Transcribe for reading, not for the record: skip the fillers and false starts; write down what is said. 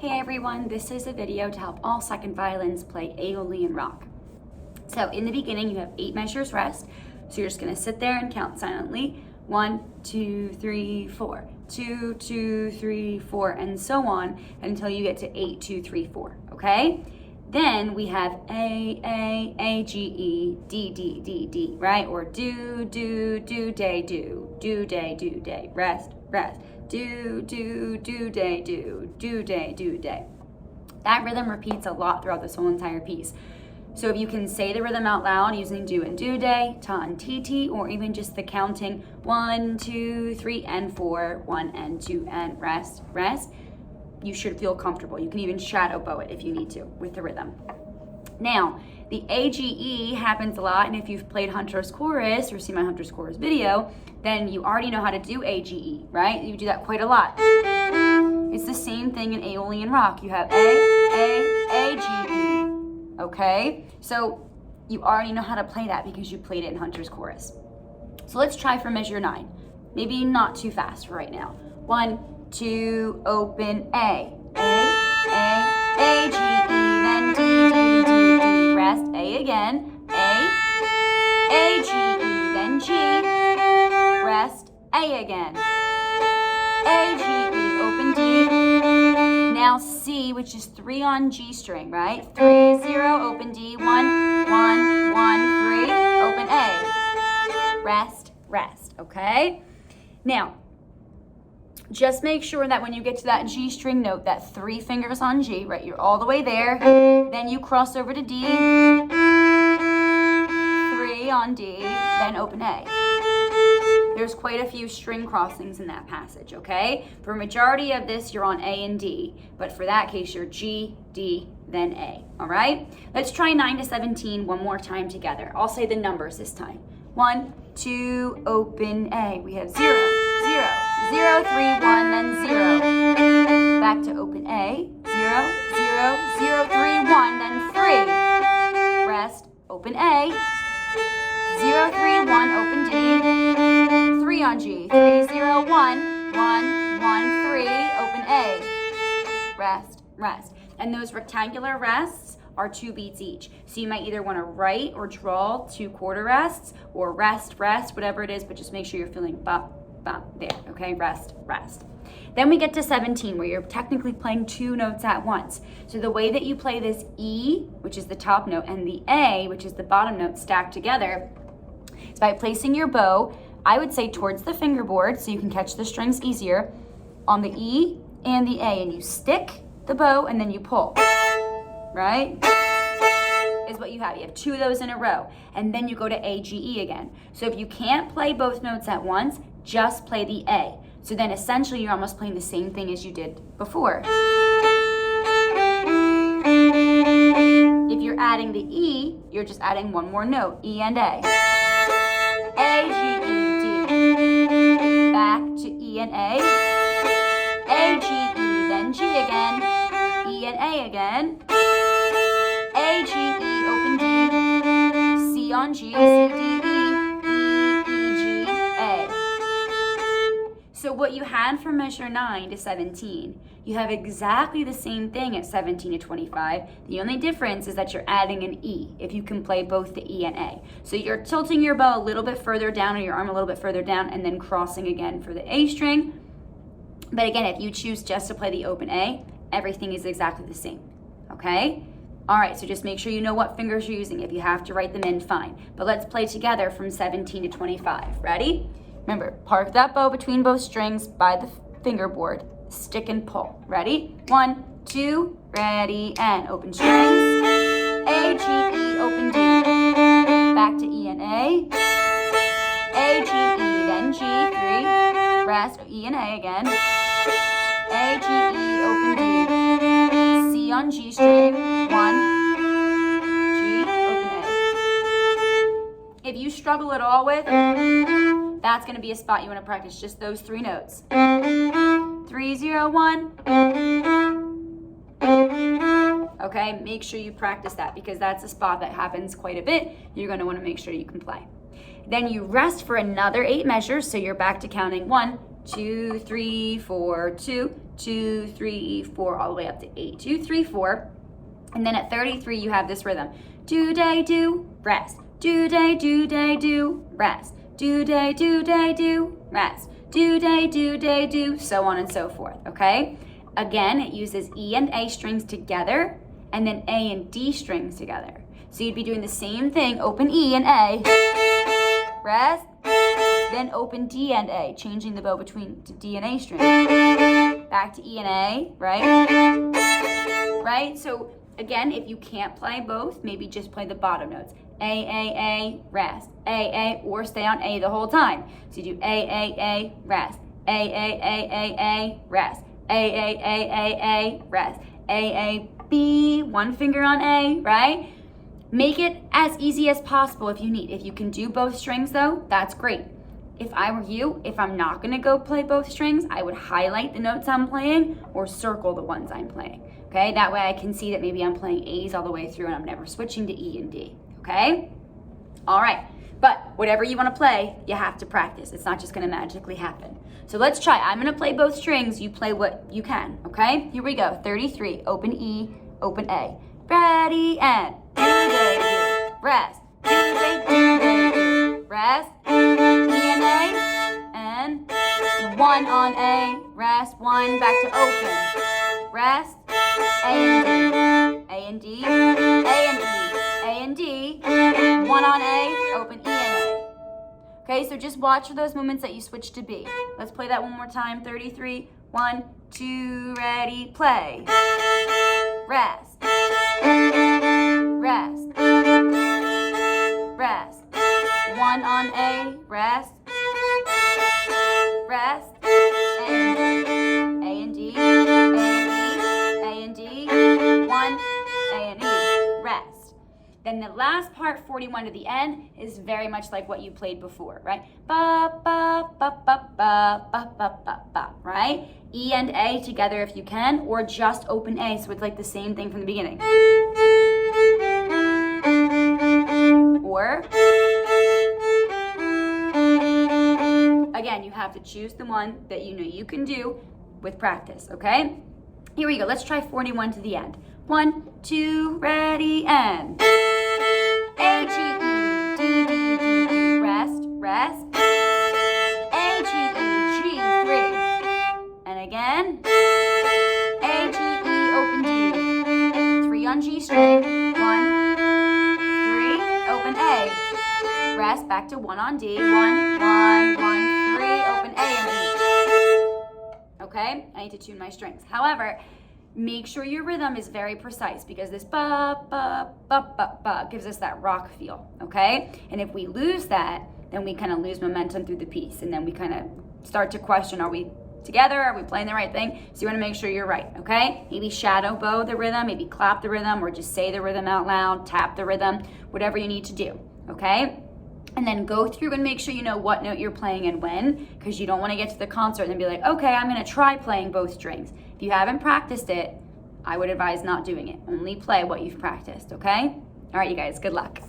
Hey everyone, this is a video to help all second violins play Aeolian rock. So in the beginning you have 8 measures rest, so you're just going to sit there and count silently. 1, 2, 3, 4, 2, 2, 3, 4, and so on until you get to 8, 2, 3, 4, okay? Then we have A, G, E, D, D, D, D, right? Or do, day, rest, rest. Do, day, do, day. That rhythm repeats a lot throughout this whole entire piece. So if you can say the rhythm out loud using do and do day, ta and ti, or even just the counting 1, 2, 3, and 4, 1 and 2, and rest, rest, you should feel comfortable. You can even shadow bow it if you need to with the rhythm. Now, the AGE happens a lot, and if you've played Hunter's Chorus or seen my Hunter's Chorus video, then you already know how to do AGE, right? You do that quite a lot. It's the same thing in Aeolian rock. You have A, G, E, okay? So you already know how to play that because you played it in Hunter's Chorus. So let's try for measure 9. Maybe not too fast for right now. 1, 2, open A, G, E, then D, D, D, D, rest, A again, A, G, E, then G, rest, A again, A, G, E, open D, now C, which is 3 on G string, right? 3, 0, open D, 1, 1, 1, 3, open A, rest, rest, okay? Now, just make sure that when you get to that G string note, that 3 fingers on G, right? You're all the way there. Then you cross over to D, 3 on D, then open A. There's quite a few string crossings in that passage, okay? For a majority of this, you're on A and D, but for that case, you're G, D, then A, all right? Let's try 9 to 17 one more time together. I'll say the numbers this time. 1, 2, open A. We have 0, 0, 0, 3, 1, then 0. Back to open A. 0, 0, 0, 3, 1, then 3. Rest, open A. 0, 3, 1, open D. 3 on G. 3, 0, 1, 1, 1, 3, open A. Rest, rest. And those rectangular rests are 2 beats each. So you might either want to write or draw 2 quarter rests, or rest, rest, whatever it is, but just make sure you're feeling bop, bop, there, okay? Rest, rest. Then we get to 17, where you're technically playing 2 notes at once. So the way that you play this E, which is the top note, and the A, which is the bottom note, stacked together, is by placing your bow, I would say towards the fingerboard, so you can catch the strings easier, on the E and the A, and you stick the bow, and then you pull. Right? Is what you have. You have 2 of those in a row. And then you go to A, G, E again. So if you can't play both notes at once, just play the A. So then essentially you're almost playing the same thing as you did before. If you're adding the E, you're just adding one more note, E and A. A, G, E, D. Back to E and A, G, E, then G again, E and A again. A, G, E, open D, C on G, C, D, E, G, A. So what you had from measure 9 to 17, you have exactly the same thing at 17 to 25. The only difference is that you're adding an E, if you can play both the E and A. So you're tilting your bow a little bit further down, or your arm a little bit further down, and then crossing again for the A string. But again, if you choose just to play the open A, everything is exactly the same, okay? All right, so just make sure you know what fingers you're using. If you have to write them in, fine. But let's play together from 17 to 25. Ready? Remember, park that bow between both strings by the fingerboard. Stick and pull. Ready? 1, 2, ready, and open strings. A, G, E, open D. Back to E and A. A, G, E, then G, 3. Rest, E and A again. A, G, E, open D. C on G string, 1, G, open A. If you struggle at all with, that's going to be a spot you want to practice, just those 3 notes. 3, 0, 1. Okay, make sure you practice that because that's a spot that happens quite a bit. You're going to want to make sure you can play. Then you rest for another 8 measures, so you're back to counting 1, 2, 3, 4, 2, 2, 3, 4, all the way up to 8. 2, 3, 4. And then at 33, you have this rhythm. Do, day, do, rest. Do, day, do, rest. Do, day, do, rest. Do, day, do, so on and so forth, okay? Again, it uses E and A strings together, and then A and D strings together. So you'd be doing the same thing, open E and A, rest, then open D and A, changing the bow between D and A strings. Back to E and A, right? Right? So again, if you can't play both, maybe just play the bottom notes. A, rest. A, or stay on A the whole time. So you do A, rest. A, rest. A, rest. A, B, one finger on A, right? Make it as easy as possible if you need. If you can do both strings though, that's great. If I were you, if I'm not gonna go play both strings, I would highlight the notes I'm playing or circle the ones I'm playing, okay? That way I can see that maybe I'm playing A's all the way through and I'm never switching to E and D, okay? All right, but whatever you wanna play, you have to practice. It's not just gonna magically happen. So let's try. I'm gonna play both strings, you play what you can, okay? Here we go, 33, open E, open A. Ready, and do, day, do, rest. Do, day, do, rest. E and A, and 1 on A, rest, 1, back to open. Rest, A and D, A and D, A and D, A and D, 1 on A, open E and A. Okay, so just watch for those moments that you switch to B. Let's play that one more time. 33, 1, 2, ready, play. Rest, rest, rest. 1 on A, rest, rest, A and D, A and D, 1, A and E, rest. Then the last part, 41 to the end, is very much like what you played before, right? Ba, ba, ba, ba, ba, ba, ba, ba, ba, right? E and A together if you can, or just open A, so it's like the same thing from the beginning. Or, again, you have to choose the one that you know you can do with practice, okay? Here we go, let's try 41 to the end. 1, 2, ready, and A, G, E, D, D, D, D, rest, rest. A, G, E, G, 3. And again, A, G, E, open D. 3 on G string, 1, 3, open A. Rest, back to 1 on D, 1, 1, 1, 3, open A and E. Okay, I need to tune my strings. However, make sure your rhythm is very precise because this ba, ba, ba, ba, ba gives us that rock feel, okay? And if we lose that, then we kind of lose momentum through the piece and then we kind of start to question, are we together? Are we playing the right thing? So you want to make sure you're right, okay? Maybe shadow bow the rhythm, maybe clap the rhythm, or just say the rhythm out loud, tap the rhythm, whatever you need to do, okay? And then go through and make sure you know what note you're playing and when, because you don't want to get to the concert and be like, okay, I'm going to try playing both strings. If you haven't practiced it, I would advise not doing it. Only play what you've practiced, okay? All right, you guys, good luck.